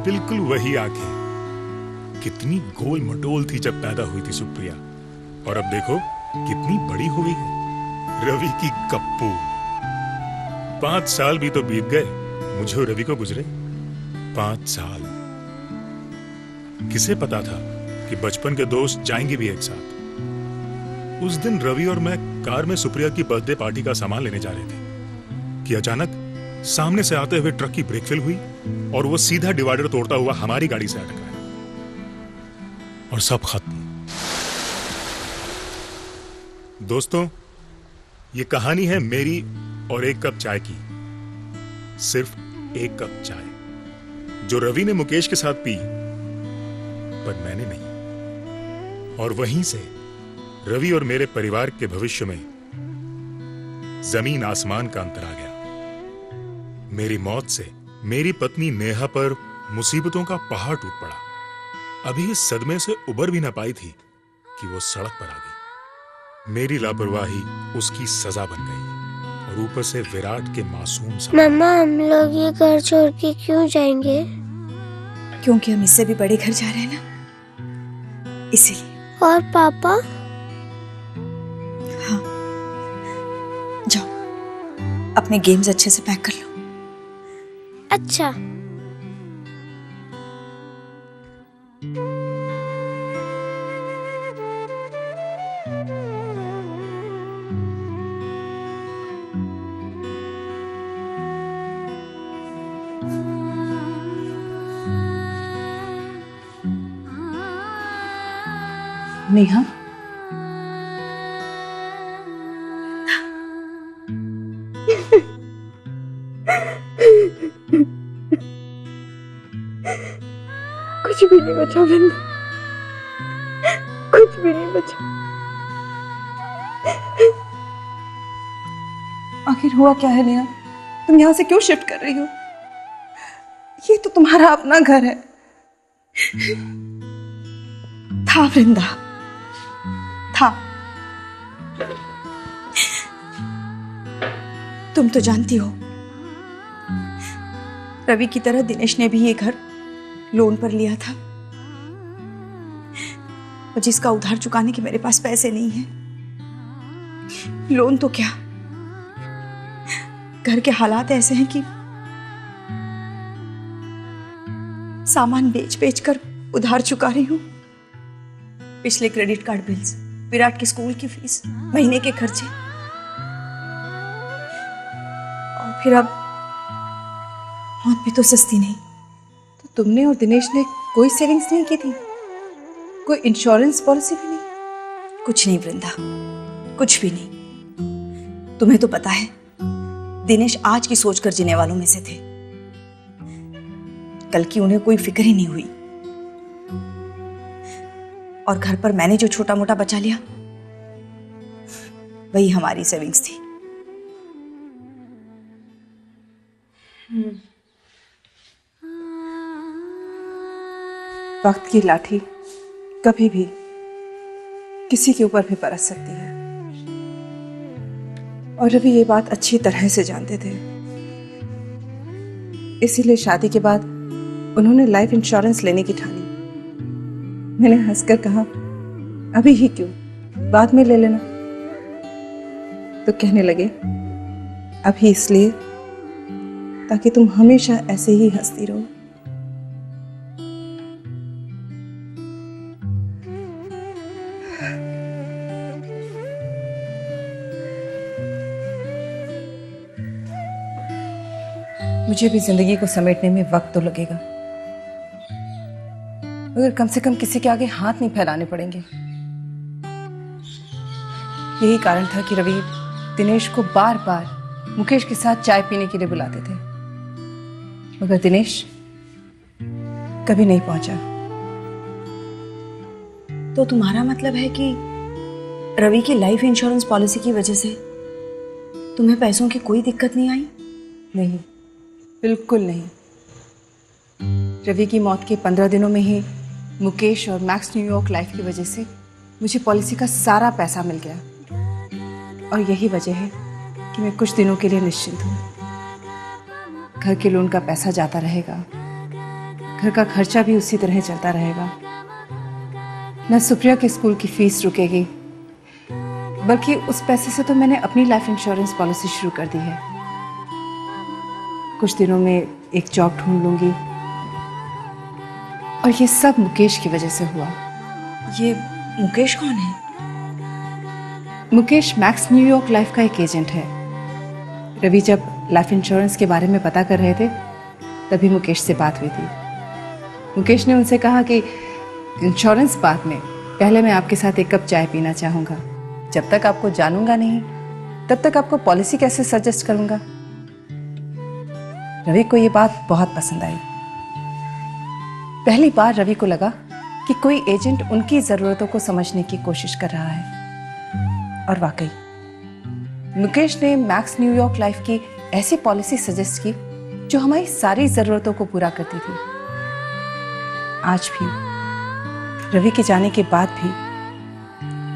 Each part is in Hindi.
बिल्कुल वही आंखें। कितनी गोल मटोल थी जब पैदा हुई थी सुप्रिया, और अब देखो कितनी बड़ी हुई है। रवि की कप्पू। 5 साल भी तो बीत गए मुझे और रवि को गुजरे। 5 साल। किसे पता था कि बचपन के दोस्त जाएंगे भी एक साथ। उस दिन रवि और मैं कार में सुप्रिया की बर्थडे पार्टी का सामान लेने जा रहे थे कि अचानक सामने से आते हुए ट्रक की ब्रेक फेल हुई और वो सीधा डिवाइडर तोड़ता हुआ हमारी गाड़ी से आ टकराया और सब खत्म। दोस्तों, ये कहानी है मेरी और एक कप चाय की। सिर्फ एक कप चाय जो रवि ने मुकेश के साथ पी, पर मैंने नहीं। और वहीं से रवि और मेरे परिवार के भविष्य में जमीन आसमान का अंतर आ गया। मेरी मौत से मेरी पत्नी नेहा पर मुसीबतों का पहाड़ टूट पड़ा। अभी इस सदमे से उबर भी ना पाई थी कि वो सड़क पर आ गई। मेरी लापरवाही उसकी सजा बन गई और ऊपर से विराट के मासूम मम्मा, हम लोग ये घर छोड़ के क्यों जाएंगे? क्योंकि हम इससे भी बड़े घर जा रहे हैं ना, इसीलिए। और पापा? हाँ, जाओ अपने गेम्स अच्छे से पैक कर लो। अच्छा। नेहा, कुछ भी नहीं बचा वृंदा, कुछ भी नहीं बचा। आखिर हुआ क्या है नेहा? तुम यहाँ से क्यों शिफ्ट कर रही हो? ये तो तुम्हारा अपना घर है। था वृंदा, था। तुम तो जानती हो, रवि की तरह दिनेश ने भी ये घर लोन पर लिया था, और जिसका उधार चुकाने के मेरे पास पैसे नहीं है। लोन तो क्या, घर के हालात ऐसे हैं कि सामान बेच बेच कर उधार चुका रही हूं। पिछले क्रेडिट कार्ड बिल्स, विराट के स्कूल की फीस, महीने के खर्चे, और फिर अब मौत भी तो सस्ती नहीं। तो तुमने और दिनेश ने कोई सेविंग्स नहीं की थी? कोई इंश्योरेंस पॉलिसी भी नहीं? कुछ नहीं वृंदा, कुछ भी नहीं। तुम्हें तो पता है दिनेश आज की सोचकर जीने वालों में से थे। कल की उन्हें कोई फिक्र ही नहीं हुई। और घर पर मैंने जो छोटा मोटा बचा लिया, वही हमारी सेविंग्स थी। वक्त की लाठी कभी भी किसी के ऊपर भी बरस सकती है, और रवि ये बात अच्छी तरह से जानते थे। इसीलिए शादी के बाद उन्होंने लाइफ इंश्योरेंस लेने की ठानी। मैंने हंसकर कहा, अभी ही क्यों, बाद में ले लेना। तो कहने लगे, अभी इसलिए ताकि तुम हमेशा ऐसे ही हंसती रहो। मुझे भी जिंदगी को समेटने में वक्त तो लगेगा, मगर कम से कम किसी के आगे हाथ नहीं फैलाने पड़ेंगे। यही कारण था कि रवि दिनेश को बार बार मुकेश के साथ चाय पीने के लिए बुलाते थे, मगर दिनेश कभी नहीं पहुंचा। तो तुम्हारा मतलब है कि रवि की लाइफ इंश्योरेंस पॉलिसी की वजह से तुम्हें पैसों की कोई दिक्कत नहीं आई? नहीं, बिल्कुल नहीं। रवि की मौत के 15 दिनों में ही मुकेश और मैक्स न्यूयॉर्क लाइफ की वजह से मुझे पॉलिसी का सारा पैसा मिल गया, और यही वजह है कि मैं कुछ दिनों के लिए निश्चिंत हूँ। घर के लोन का पैसा जाता रहेगा, घर का खर्चा भी उसी तरह चलता रहेगा। न सुप्रिया के स्कूल की फीस रुकेगी, बल्कि उस पैसे से तो मैंने अपनी लाइफ इंश्योरेंस पॉलिसी शुरू कर दी है। कुछ दिनों में एक जॉब ढूंढ लूंगी, और ये सब मुकेश की वजह से हुआ। ये मुकेश कौन है? मुकेश मैक्स न्यूयॉर्क लाइफ का एक एजेंट है। रवि जब लाइफ इंश्योरेंस के बारे में पता कर रहे थे, तभी मुकेश से बात हुई थी। मुकेश ने उनसे कहा कि इंश्योरेंस बाद में, पहले मैं आपके साथ एक कप चाय पीना चाहूँगा। जब तक आपको जानूंगा नहीं, तब तक आपको पॉलिसी कैसे सजेस्ट करूंगा। रवि को ये बात बहुत पसंद आई। पहली बार रवि को लगा कि कोई एजेंट उनकी ज़रूरतों को समझने की कोशिश कर रहा है। और वाकई मुकेश ने मैक्स न्यूयॉर्क लाइफ की ऐसी पॉलिसी सजेस्ट की जो हमारी सारी ज़रूरतों को पूरा करती थी। आज भी, रवि के जाने के बाद भी,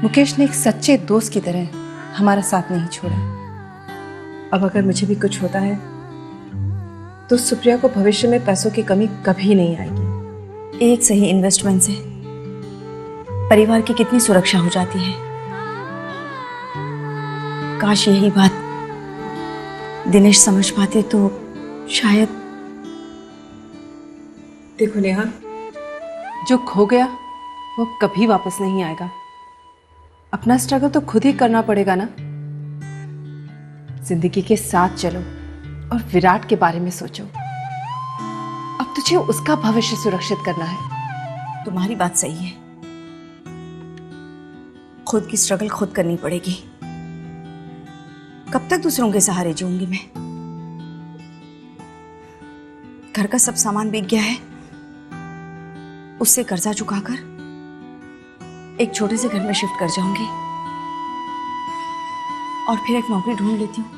मुकेश ने एक सच्चे दोस्त की तरह हमारा साथ नहीं छोड़ा। अब अगर मुझे भी कुछ होता है तो सुप्रिया को भविष्य में पैसों की कमी कभी नहीं आएगी। एक सही इन्वेस्टमेंट से परिवार की कितनी सुरक्षा हो जाती है। काश यही बात दिनेश समझ पाते तो शायद। देखो नेहा, जो खो गया वो कभी वापस नहीं आएगा। अपना स्ट्रगल तो खुद ही करना पड़ेगा ना। जिंदगी के साथ चलो और विराट के बारे में सोचो। अब तुझे उसका भविष्य सुरक्षित करना है। तुम्हारी बात सही है, खुद की स्ट्रगल खुद करनी पड़ेगी। कब तक दूसरों के सहारे जीऊंगी मैं? घर का सब सामान बिक गया है, उससे कर्जा चुकाकर एक छोटे से घर में शिफ्ट कर जाऊंगी और फिर एक नौकरी ढूंढ लेती हूँ।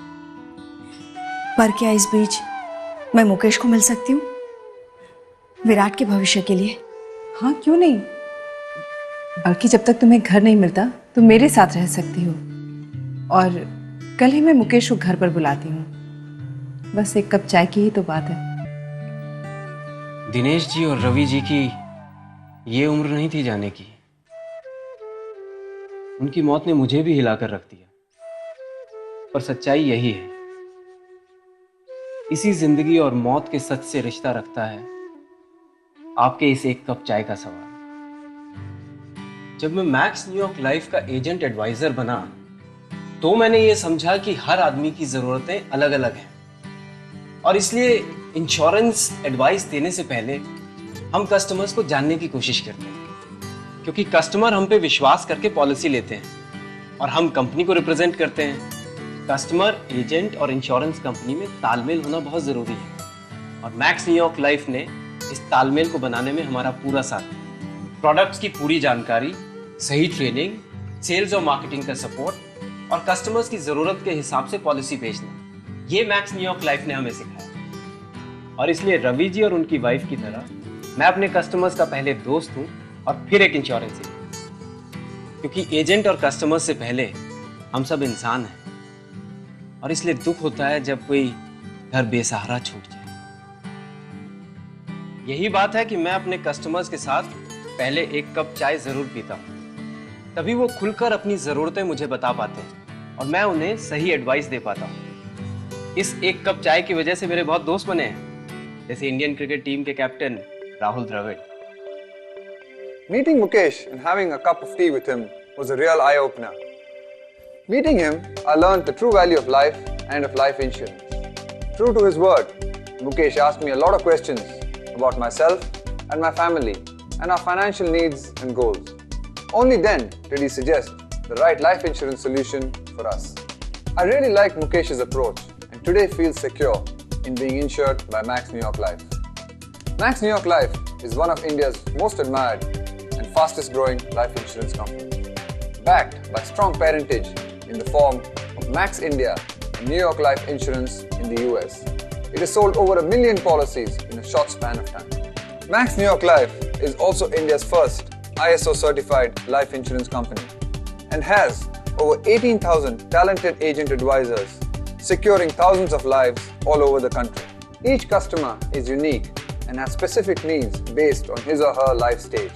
पर क्या इस बीच मैं मुकेश को मिल सकती हूँ विराट के भविष्य के लिए? हाँ, क्यों नहीं। बल्कि जब तक तुम्हें घर नहीं मिलता तुम मेरे साथ रह सकती हो। और कल ही मैं मुकेश को घर पर बुलाती हूँ। बस एक कप चाय की ही तो बात है। दिनेश जी और रवि जी की ये उम्र नहीं थी जाने की। उनकी मौत ने मुझे भी हिलाकर रख दिया। पर सच्चाई यही है, इसी जिंदगी और मौत के सच से रिश्ता रखता है आपके इस एक कप चाय का सवाल। जब मैं मैक्स न्यूयॉर्क लाइफ का एजेंट एडवाइजर बना तो मैंने ये समझा कि हर आदमी की जरूरतें अलग अलग हैं, और इसलिए इंश्योरेंस एडवाइस देने से पहले हम कस्टमर्स को जानने की कोशिश करते हैं, क्योंकि कस्टमर हम पे विश्वास करके पॉलिसी लेते हैं और हम कंपनी को रिप्रेजेंट करते हैं। कस्टमर, एजेंट और इंश्योरेंस कंपनी में तालमेल होना बहुत जरूरी है, और मैक्स न्यूयॉर्क लाइफ ने इस तालमेल को बनाने में हमारा पूरा साथ दिया। प्रोडक्ट्स की पूरी जानकारी, सही ट्रेनिंग, सेल्स और मार्केटिंग का सपोर्ट और कस्टमर्स की जरूरत के हिसाब से पॉलिसी बेचना, ये मैक्स न्यूयॉर्क लाइफ ने हमें सिखाया। और इसलिए रवि जी और उनकी वाइफ की तरह मैं अपने कस्टमर्स का पहले दोस्त हूँ और फिर एक इंश्योरेंस एजेंट, क्योंकि एजेंट और कस्टमर से पहले हम सब इंसान हैं, और इसलिए दुख होता है जब कोई घर बेसहारा छूट जाए। यही बात है कि मैं अपने कस्टमर्स के साथ पहले एक कप चाय जरूर पीता हूँ, तभी वो खुलकर अपनी जरूरतें मुझे बता पाते हैं और मैं उन्हें सही एडवाइस दे पाता हूँ। इस एक कप चाय की वजह से मेरे बहुत दोस्त बने हैं, जैसे इंडियन क्रिकेट टीम के captain Rahul Dravid. Meeting Mukesh and having a cup of tea with him was a real eye-opener. Meeting him, I learned the true value of life and of life insurance. True to his word, Mukesh asked me a lot of questions about myself and my family and our financial needs and goals. Only then did he suggest the right life insurance solution for us. I really like Mukesh's approach and today feel secure in being insured by Max New York Life. Max New York Life is one of India's most admired and fastest growing life insurance company. Backed by strong parentage in the form of Max India and New York Life Insurance in the US. It has sold over 1 million policies in a short span of time. Max New York Life is also India's first ISO certified life insurance company and has over 18,000 talented agent advisors securing thousands of lives all over the country. Each customer is unique and has specific needs based on his or her life stage.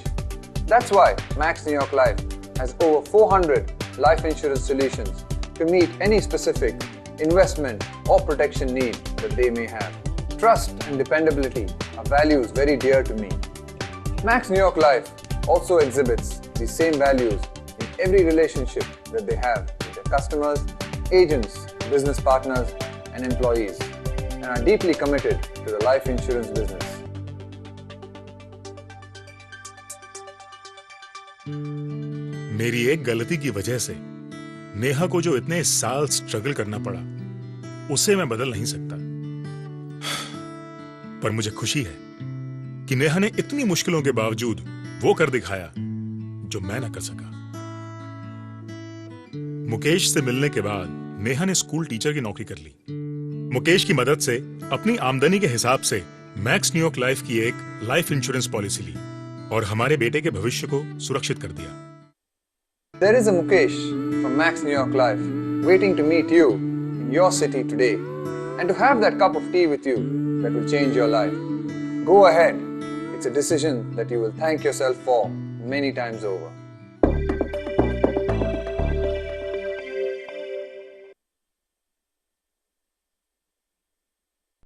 That's why Max New York Life has over 400 life insurance solutions to meet any specific investment or protection need that they may have. Trust and dependability are values very dear to me. Max New York Life also exhibits these same values in every relationship that they have with their customers, agents, business partners, and employees, and are deeply committed to the life insurance business. मेरी एक गलती की वजह से नेहा को जो इतने साल स्ट्रगल करना पड़ा, उसे मैं बदल नहीं सकता। पर मुझे खुशी है कि नेहा ने इतनी मुश्किलों के बावजूद वो कर दिखाया जो मैं ना कर सका। मुकेश से मिलने के बाद नेहा ने स्कूल टीचर की नौकरी कर ली। मुकेश की मदद से अपनी आमदनी के हिसाब से मैक्स न्यूयॉर्क लाइफ की एक लाइफ इंश्योरेंस पॉलिसी ली और हमारे बेटे के भविष्य को सुरक्षित कर दिया। There is a Mukesh from Max New York Life waiting to meet you in your city today and to have that cup of tea with you that will change your life. Go ahead. It's a decision that you will thank yourself for many times over.